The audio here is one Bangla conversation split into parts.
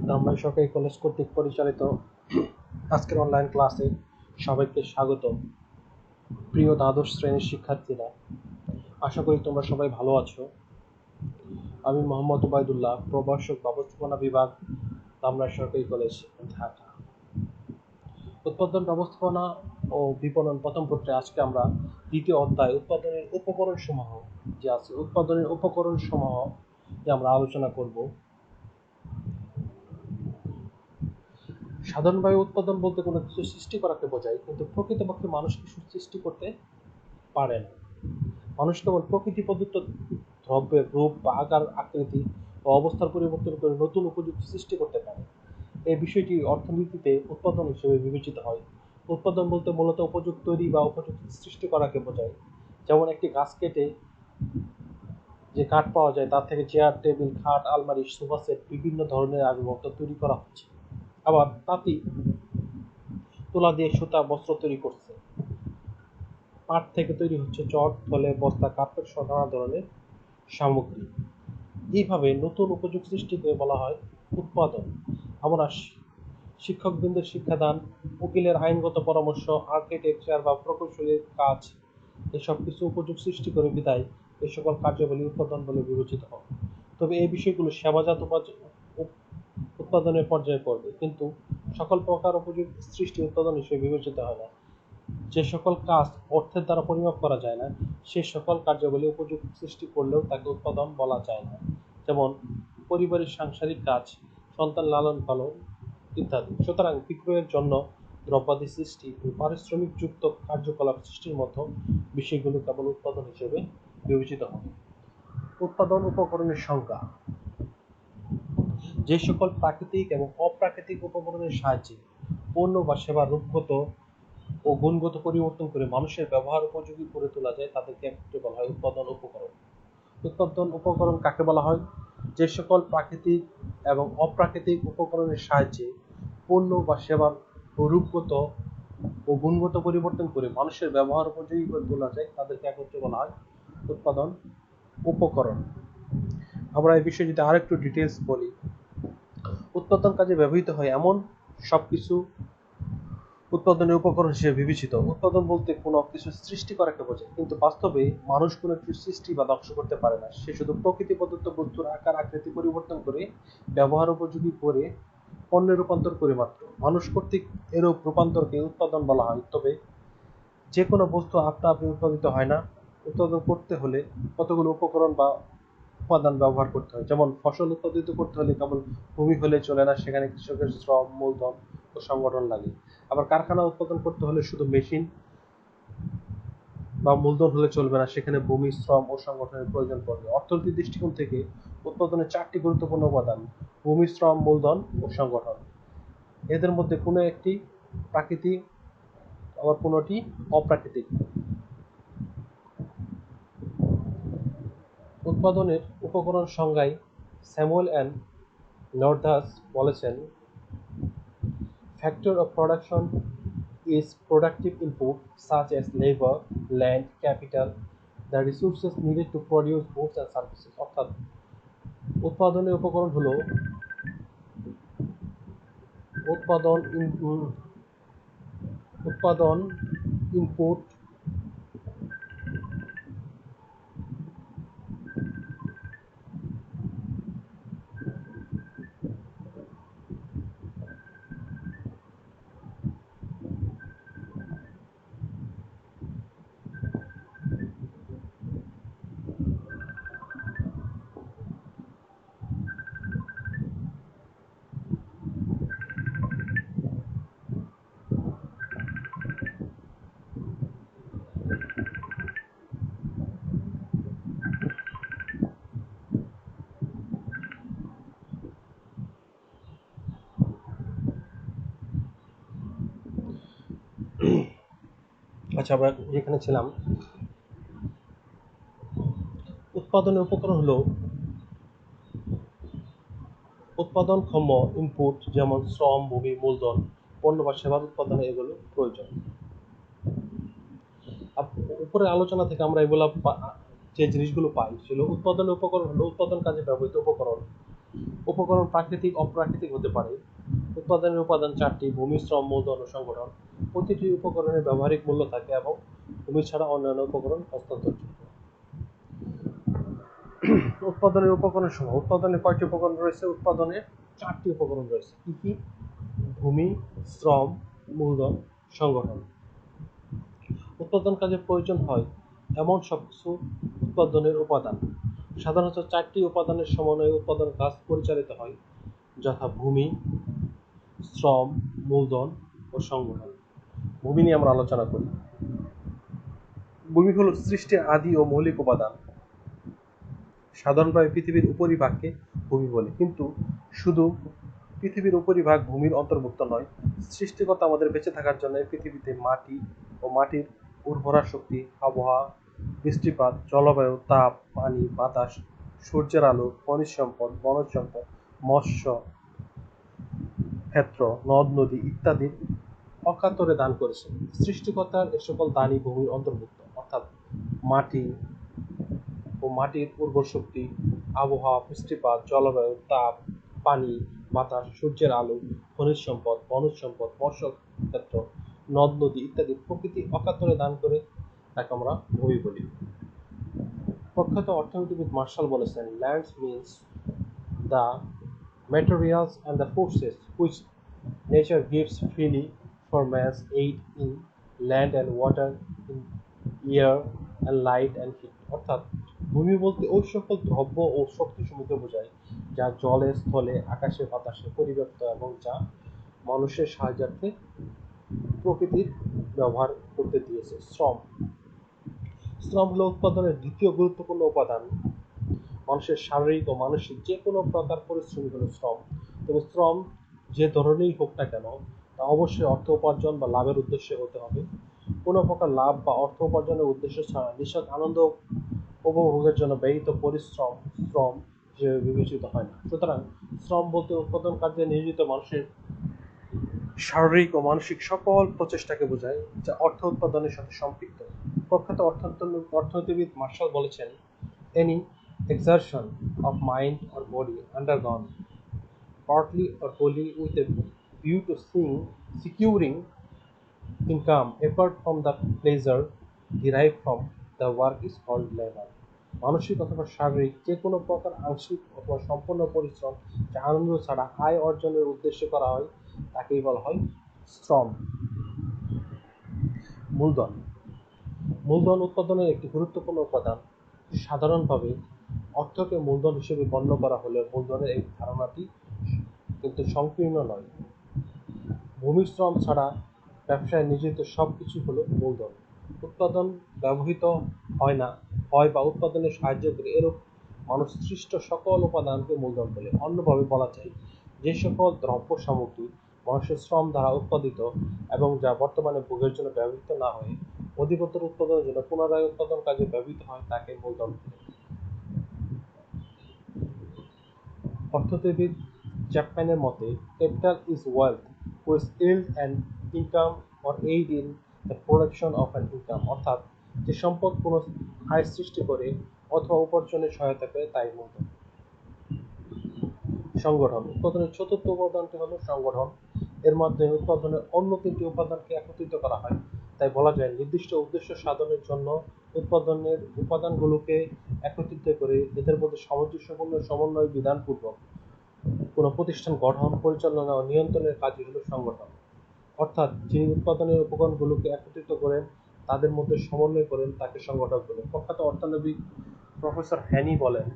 ধামরাই সরকারি কলেজ কর্তৃক পরিচালিত আজকের অনলাইন ক্লাসে সবাইকে স্বাগতম। প্রিয় দ্বাদশ শ্রেণীর শিক্ষার্থীরা, আশা করি তোমরা সবাই ভালো আছো। আমি মোহাম্মদ ওবায়দুল্লাহ, প্রভাষক ব্যবস্থাপনা বিভাগ, ধামরাই সরকারি কলেজ, ঢাকা। উৎপাদন ব্যবস্থাপনা ও বিপণন প্রথম পত্রে আজকে আমরা দ্বিতীয় অধ্যায় উৎপাদনের উপকরণ সমূহ আমরা আলোচনা করব। সাধারণভাবে উৎপাদন বলতে কোনো কিছু সৃষ্টি করাকে বোঝায়, কিন্তু প্রকৃতপক্ষে মানুষ কিছু সৃষ্টি করতে পারে না। মানুষ কেবল প্রকৃতি প্রদত্ত দ্রব্যের রূপ বা আকার আকৃতি ও অবস্থার পরিবর্তন করে নতুন উপযুক্ত সৃষ্টি করতে পারে। এই বিষয়টি অর্থনীতিতে উৎপাদন হিসেবে বিবেচিত হয়। উৎপাদন বলতে মূলত উপযুক্ত তৈরি বা উপযুক্ত সৃষ্টি করাকে বোঝায়। যেমন একটি গাছ কেটে যে কাঠ পাওয়া যায় তার থেকে চেয়ার, টেবিল, খাট, আলমারি, সোফা সেট বিভিন্ন ধরনের আসবাবপত্র তৈরি করা হচ্ছে। আবার তাঁতি তুলা দিয়ে সুতা, বস্ত্র তৈরি করছে। পাট থেকে তৈরি হচ্ছে চট, থলে, বস্তা, কার্পেট সহ নানা ধরনের সামগ্রী। এইভাবে নতুন উপযোগ সৃষ্টিকে বলা হয় উৎপাদন। আমরা শিক্ষকবৃন্দের শিক্ষাদান, উকিলের আইনগত পরামর্শ, আর্কিটেকচার বা প্রকৌশলীর কাজ, এসব কিছু উপযোগ সৃষ্টি করে বিদায় এই সকল কার্যাবলী উৎপাদন বলে বিবেচিত হয়। তবে এই বিষয়গুলো সেবাজাত উৎপাদনের পর্যায়ে পড়বে, কিন্তু সকল প্রকার উপযোগ সৃষ্টি উৎপাদন হিসেবে বিবেচিত হয় না। যে সকল কাজ অর্থের দ্বারা পরিমাপ করা যায় না, সে সকল কার্যাবলী উপযোগ সৃষ্টি করলেও তাকে উৎপাদন বলা যায় না। যেমন পরিবারের সাংসারিক কাজ, সন্তান লালন পালন ইত্যাদি। সুতরাং বিক্রয়ের জন্য দ্রব্যাদি সৃষ্টি ও পারিশ্রমিক যুক্ত কার্যকলাপ সৃষ্টির মতো বিষয়গুলো কেবল উৎপাদন হিসেবে বিবেচিত হবে। উৎপাদন উপকরণের সংজ্ঞা: যে সকল প্রাকৃতিক এবং অপ্রাকৃতিক উপকরণের সাহায্যে পণ্য বা সেবার রূপগত ও গুণগত পরিবর্তন করে মানুষের ব্যবহার উপযোগী করে তোলা যায় তাদেরকে একত্রে বলা হয় উৎপাদন উপকরণ। উৎপাদন উপকরণ কাকে বলা হয়? যে সকল প্রাকৃতিক এবং অপ্রাকৃতিক উপকরণের সাহায্যে পণ্য বা সেবার রূপগত ও গুণগত পরিবর্তন করে মানুষের ব্যবহার উপযোগী করে তোলা যায় তাদেরকে একত্রে বলা হয় উৎপাদন উপকরণ। আমরা এই বিষয়ে যদি আরেকটু ডিটেলস বলি, উৎপাদন কাজে ব্যবহৃত হয় এমন সবকিছু উৎপাদনের উপকরণ হিসেবে বিবেচিত। উৎপাদন বলতে কোনো কিছু সৃষ্টি করাকে বোঝায়, কিন্তু বাস্তবে মানুষ কোনো কিছু সৃষ্টি বা ধ্বংস করতে পারে না। সে শুধু প্রকৃতি প্রদত্ত বস্তুর আকার আকৃতি পরিবর্তন করে ব্যবহার উপযোগী করে পণ্যে রূপান্তর করে মাত্র। মানুষ কর্তৃক এরূপ রূপান্তরকে উৎপাদন বলা হয়। তবে যে কোনো বস্তু আপনা আপনি উৎপাদিত হয় না। উৎপাদন করতে হলে কতগুলো উপকরণ বা উপাদান ব্যবহার করতে হয়। যেমন ফসল উৎপাদিত করতে হলে কেবল ভূমি হলে চলে না, সেখানে কৃষকের শ্রম, মূলধন ও সংগঠন লাগে। আবার কারখানা উৎপাদন করতে হলে শুধু মেশিন বা মূলধন হলে চলবে না, সেখানে ভূমি, শ্রম ও সংগঠনের প্রয়োজন পড়বে। অর্থনৈতিক দৃষ্টিকোণ থেকে উৎপাদনের 4টি গুরুত্বপূর্ণ উপাদান: ভূমি, শ্রম, মূলধন ও সংগঠন। এদের মধ্যে কোনো একটি প্রাকৃতিক, আবার কোনোটি অপ্রাকৃতিক। উৎপাদনের উপকরণ সংজ্ঞায় স্যামুয়েল এন নর্দাস বলেছেন, Factor of production is productive input such as labor, land, capital, the resources needed to produce goods and services. অর্থাৎ উৎপাদনের উপকরণ হলো উৎপাদন ইনপুট আচ্ছা, আমরা যেখানে ছিলাম, উৎপাদনের উপকরণ হলো উৎপাদনক্ষম ইনপুট, যেমন শ্রম, ভূমি, মূলধন, পণ্য বা সেবার উৎপাদনে এগুলো প্রয়োজন। উপরের আলোচনা থেকে আমরা যে জিনিসগুলো পাই সেগুলো উৎপাদনের উপকরণ হলো উৎপাদন কাজে ব্যবহৃত উপকরণ। উপকরণ প্রাকৃতিক, অপ্রাকৃতিক হতে পারে। উৎপাদনের উপাদান চারটি: ভূমি, শ্রম, মূলধন ও সংগঠন। প্রতিটি উপকরণের ব্যবহারিক মূল্য থাকে এবং ভূমি ছাড়া অন্যান্য উপকরণ হস্তান্তরযোগ্য। উৎপাদনের উপকরণ সমূহ। উৎপাদনের কয়টি উপকরণ রয়েছে? উৎপাদনের চারটি উপকরণ রয়েছে। কি কি? ভূমি, শ্রম, মূলধন, সংগঠন। উৎপাদন কাজে প্রয়োজন হয় এমন সবকিছু উৎপাদনের উপাদান। সাধারণত চারটি উপাদানের সমন্বয়ে উৎপাদন কাজ পরিচালিত হয়, যথা ভূমি, শ্রম, মূলধন ও সংগঠন। ভূমি নিয়ে আমরা আলোচনা করি। ভূমি হল সৃষ্টির আদি ও মৌলিক উপাদান। সাধারণভাবে পৃথিবীর উপরিভাগকে ভূমি বলে, কিন্তু শুধু পৃথিবীর উপরিভাগ ভূমির অন্তর্ভুক্ত নয়। সৃষ্টিকর্তা আমাদের বেঁচে থাকার জন্য পৃথিবীতে মাটি ও মাটির উর্বরা শক্তি, আবহাওয়া, বৃষ্টিপাত, জলবায়ু, তাপ, পানি, বাতাস, সূর্যের আলো, খনিজ সম্পদ, বনজ সম্পদ, মৎস্য ক্ষেত্র, নদ নদী ইত্যাদির অকাতরে দান করেছেন। সৃষ্টিকর্তার এ সকল দানই ভূমির অন্তর্ভুক্ত, অর্থাৎ মাটি ও মাটির উর্বর শক্তি, আবহাওয়া, বৃষ্টিপাত, জলবায়ু, তাপ, পানি, বাতাস, সূর্যের আলো, খনিজ সম্পদ, বনজ সম্পদ, মৎস্য ক্ষেত্র, নদ নদী ইত্যাদি প্রকৃতি অকাতরে দান করে তাকে আমরা ভূমি বলি। প্রখ্যাত অর্থনীতিবিদ মার্শাল বলেছেন, land means the materials and the forces which nature gives freely for man's aid in land and water, in air and light and heat. অর্থাৎ ভূমি বলতে ওই সকল দ্রব্য ও শক্তিসমূহকে বোঝায় যা জলে, স্থলে, আকাশে, বাতাসে পরিব্যাপ্ত এবং যা মানুষের সাহায্যার্থে প্রকৃতির ব্যবহার করতে দিয়েছে। শ্রম। শ্রম হলো উৎপাদনের দ্বিতীয় গুরুত্বপূর্ণ উপাদান। মানুষের শারীরিক ও মানসিক যে কোনো প্রকার পরিশ্রম হলো শ্রম। তবে শ্রম যে ধরনেরই হোক না কেন, তা অবশ্যই অর্থ উপার্জন বা লাভের উদ্দেশ্যে হতে হবে। কোনো প্রকার লাভ বা অর্থ উপার্জনের উদ্দেশ্য ছাড়া নিছক আনন্দ উপভোগের জন্য ব্যয়িত পরিশ্রম শ্রম হিসেবে বিবেচিত হয় না। সুতরাং শ্রম বলতে উৎপাদন কার্যে নিয়োজিত মানুষের শারীরিক ও মানসিক সকল প্রচেষ্টাকে বোঝায় যা অর্থ উৎপাদনের সাথে সম্পৃক্ত। প্রখ্যাত অর্থনীতিবিদ মার্শাল বলেছেন, any exertion of mind or body undergone partly or wholly with a view to securing income apart from the pleasure derived from the work is called labor. মানসিক অথবা শারীরিক যে কোনো প্রকার আংশিক অথবা সম্পূর্ণ পরিশ্রম যা আনন্দ ছাড়া আয় অর্জনের উদ্দেশ্যে করা হয় তাকেই বলা হয় শ্রম। মূলধন। মূলধন উৎপাদনের একটি গুরুত্বপূর্ণ উপাদান। সাধারণভাবে অর্থকে মূলধন হিসেবে গণ্য করা হলেও মূলধনের এই ধারণাটি কিন্তু সংকীর্ণ নয়। ভূমি, শ্রম ছাড়া ব্যবসায় নিয়োজিত সবকিছু হলো মূলধন। উৎপাদন ব্যবহৃত হয় বা উৎপাদনে সাহায্য করে এরূপ মানুষ সৃষ্ট সকল উপাদানকে মূলধন বলে। অন্যভাবে বলা যায়, যে সকল দ্রব্য সামগ্রী মানুষের শ্রম দ্বারা উৎপাদিত এবং যা বর্তমানে ভোগের জন্য ব্যবহৃত না হয়ে অধিকতর উৎপাদনের জন্য পুনরায় উৎপাদন কাজে ব্যবহৃত হয় তাকে মূলধন বলে। অর্থনীতিবিদ চ্যাপম্যানের মতে, capital is wealth which yield an income or aid in the production of an income, অর্থাৎ যে সম্পদ কোনো আয় সৃষ্টি করে অথবা উপার্জনে সহায়তা করে তাই মূলধন। সংগঠন। উৎপাদনের চতুর্থ উপাদানটি হলো সংগঠন। এর মাধ্যমে উৎপাদনের অন্য তিনটি উপাদানকে একত্রিত করা হয়। তাই বলা যায়, নির্দিষ্ট উদ্দেশ্য সাধনের জন্য উৎপাদনের উপাদানগুলোকে একত্রিত করে এদের মধ্যে সামঞ্জস্যপূর্ণ সমন্বয় বিধানপূর্বক কোনো প্রতিষ্ঠান গঠন, পরিচালনা ও নিয়ন্ত্রণের কাজই হলো সংগঠন। অর্থাৎ যিনি উৎপাদনের উপকরণগুলোকে একত্রিত করেন, তাদের মধ্যে সমন্বয় করেন, তাকে সংগঠক বলে। প্রখ্যাত অর্থনীতিবিদ প্রফেসর হ্যানি বলেন,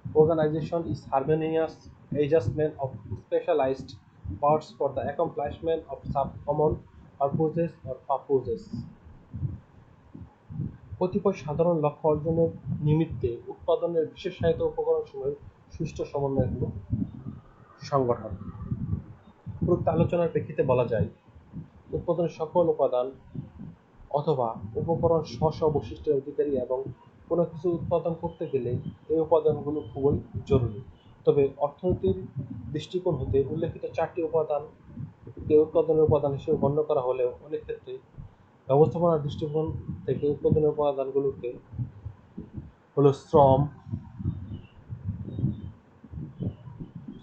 organization is harmonious adjustment of specialized parts for the accomplishment of some common purposes or purposes. কতিপয় সাধারণ লক্ষ্য অর্জনের নিমিত্তে উৎপাদনের বিশেষায়িত উপকরণসমূহের সুষ্ঠু সমন্বয় হল সংগঠন। উপরোক্ত আলোচনার প্রেক্ষিতে বলা যায়, উৎপাদনের সকল উপাদান অথবা উপকরণ স্ব স্ব বৈশিষ্ট্যের অধিকারী এবং কোনো কিছু উৎপাদন করতে গেলে এই উপাদানগুলো খুবই জরুরি। তবে অর্থনীতির দৃষ্টিকোণ হতে উল্লেখিত চারটি উপাদানকে উৎপাদনের উপাদান হিসেবে গণ্য করা হলেও অনেক ক্ষেত্রে ব্যবস্থাপনার দৃষ্টিকোণ থেকে উৎপাদনের উপাদানগুলোকে হলো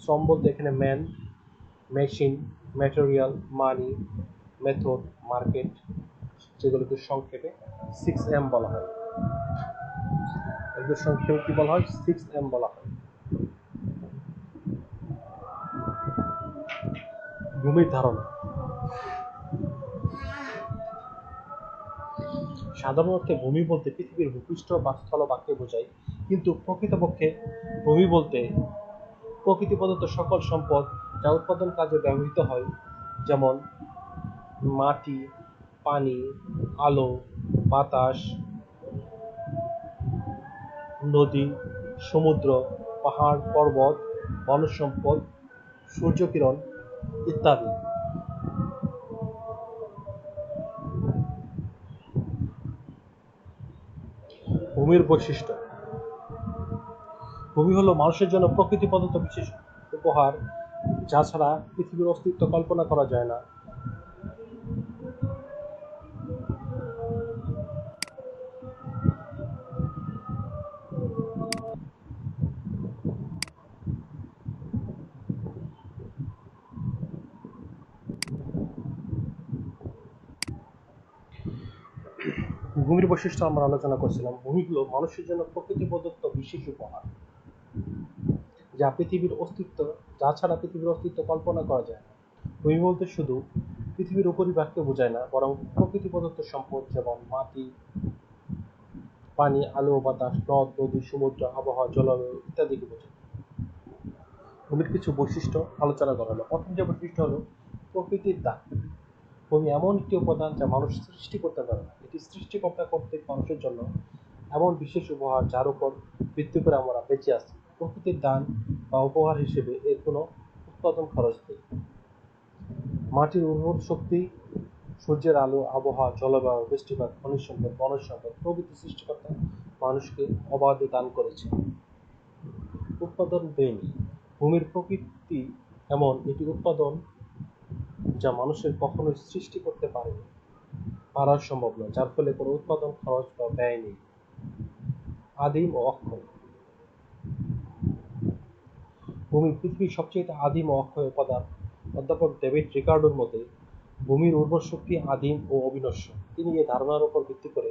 শ্রম বলতে এখানে ম্যান, মেশিন, ম্যাটেরিয়াল, মানি, মেথড, মার্কেট, যেগুলোকে সংক্ষেপে 6M বলা হয়। এগুলো সংক্ষেপে কি বলা হয়? 6M বলা হয়। ভূমির ধারণা। সাধারণ অর্থে ভূমি বলতে পৃথিবীর ভূপৃষ্ঠ বা স্থলভাগকে বোঝায়, কিন্তু প্রকৃতপক্ষে ভূমি বলতে প্রকৃতি প্রদত্ত সকল সম্পদ যা উৎপাদন কাজে ব্যবহৃত হয়, যেমন মাটি, পানি, আলো, বাতাস, নদী, সমুদ্র, পাহাড়, পর্বত, বনজ সম্পদ, সূর্যকিরণ ইত্যাদি। ভূমির বৈশিষ্ট্য। ভূমি হলো মানুষের জন্য প্রকৃতি প্রদত্ত বিশেষ উপহার, যা ছাড়া পৃথিবীর অস্তিত্ব কল্পনা করা যায় না। ভূমির বৈশিষ্ট্য আমরা আলোচনা করছিলাম। ভূমি হলো মানুষের জন্য প্রকৃতি প্রদত্ত বিশেষ উপহার, যা ছাড়া পৃথিবীর অস্তিত্ব কল্পনা করা যায় না। ভূমি বলতে শুধু পৃথিবীর উপরিভাগকে বোঝায় না, বরং প্রকৃতি প্রদত্ত সম্পদ যেমন মাটি, পানি, আলো, বাতাস, নদ, নদী, সমুদ্র, আবহাওয়া, জলবায়ু ইত্যাদিকে বোঝায়। ভূমির কিছু বৈশিষ্ট্য আলোচনা করা হলো। প্রথম যে বৈশিষ্ট্য হলো প্রকৃতির দান। ভূমি এমন একটি উপাদান যা মানুষ সৃষ্টি করতে পারে না। এটি সৃষ্টিকর্তা কর্তৃক মানুষের জন্য এমন বিশেষ উপহার যার উপর ভিত্তি করে আমরা বেঁচে আছি। প্রকৃতির দান বা উপহার হিসেবে এর কোনো উৎপাদন খরচ নেই। মাটির উর্বর শক্তি, সূর্যের আলো, আবহাওয়া, জলবায়ু, বৃষ্টিপাত, খনিজ সম্পদ, বনজ সম্পদ প্রভৃতি সৃষ্টিকর্তা মানুষকে অবাধে দান করেছে। উৎপাদন ব্যয়। ভূমির প্রকৃতি এমন এটি উৎপাদন যা মানুষের কখনোই সৃষ্টি করতে পারা সম্ভব নয়, যার ফলে কোনো উৎপাদন খরচ বা ব্যয় নেই। আদিম ও অক্ষয়। ভূমি পৃথিবীর সবচেয়ে আদিম ও অক্ষয় উপাদান। অধ্যাপক ডেভিড রিকার্ডোর মতে ভূমির উর্বর শক্তি আদিম ও অবিনশ্বর। তিনি এই ধারণার উপর ভিত্তি করে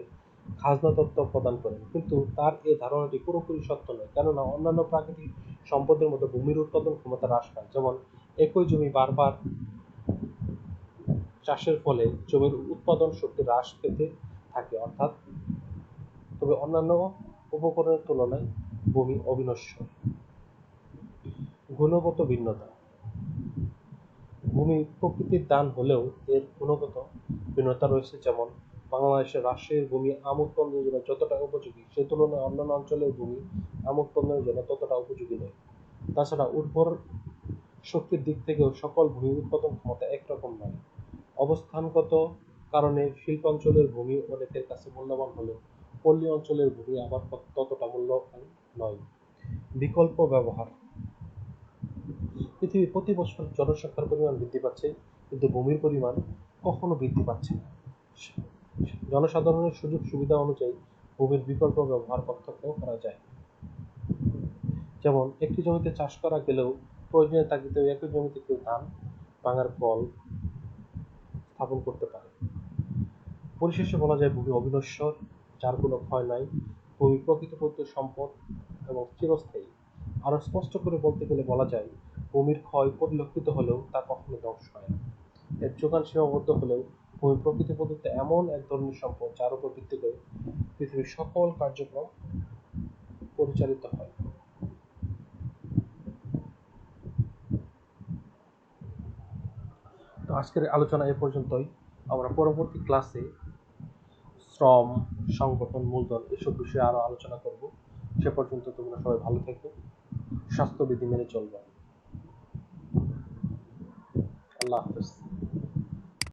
খাজনা তত্ত্ব প্রদান করেন, কিন্তু তার এই ধারণাটি পুরোপুরি সত্য নয়, কেননা অন্যান্য প্রাকৃতিক সম্পদের মতো ভূমির উৎপাদন ক্ষমতা হ্রাস পায়। যেমন একই জমি বারবার চাষের ফলে জমির উৎপাদন শক্তি হ্রাস পেতে থাকে, তবে অন্যান্য উপকরণের তুলনায় ভূমি অবিনশ্বর। গুণগত ভিন্নতা। ভূমি প্রকৃতির দান হলেও এর গুণগত ভিন্নতা রয়েছে, যেমন বাংলাদেশের রাজশাহীর ভূমি আম উৎপাদনের জন্য যতটা উপযোগী, সে তুলনায় অন্যান্য অঞ্চলের ভূমি আম উৎপাদনের জন্য ততটা উপযোগী নয়। তাছাড়া উর্বর শক্তির দিক থেকেও সকল ভূমির উৎপাদন ক্ষমতা একরকম নয়। অবস্থানগত কারণে শিল্পাঞ্চলের ভূমি অনেকের কাছে মূল্যবান হলেও পল্লী অঞ্চলের ভূমি আবার ততটা মূল্যবান নয়। বিকল্প ব্যবহার। পৃথিবীর প্রতি বছর জনসংখ্যার পরিমাণ বৃদ্ধি পাচ্ছে, কিন্তু ভূমির পরিমাণ কখনো বৃদ্ধি পাচ্ছে না। জনসাধারণের সুযোগ সুবিধা অনুযায়ী ভূমির বিকল্প ব্যবহার পার্থক্য করা যায়। যেমন একটি জমিতে চাষ করা গেলেও প্রয়োজনের তাগিদে একই জমিতে কেউ ধান ভাঙার কল স্থাপন করতে পারে। পরিশেষে বলা যায় ভূমি অবিনশ্বর, যার কোনো ক্ষয় নাই। ভূমি প্রকৃতিপ্রদত্ত সম্পদ এবং চিরস্থায়ী। আরো স্পষ্ট করে বলতে গেলে বলা যায় ভূমির ক্ষয় পরিলক্ষিত হলেও তা কখনো ধ্বংস হয় না। এর যোগান সীমাবদ্ধ হলেও ভূমি প্রকৃতি প্রদত্ত এমন এক ধরনের সম্পদ যার উপর ভিত্তি করে পৃথিবীর সকল কার্যক্রম পরিচালিত হয়। তো আজকের আলোচনা এ পর্যন্তই। আমরা পরবর্তী ক্লাসে শ্রম, সংগঠন, মূলধন এসব বিষয়ে আরো আলোচনা করব। সে পর্যন্ত তোমরা সবাই ভালো থেকো, স্বাস্থ্যবিধি মেনে চলবে। আল্লাহ হাফেজ।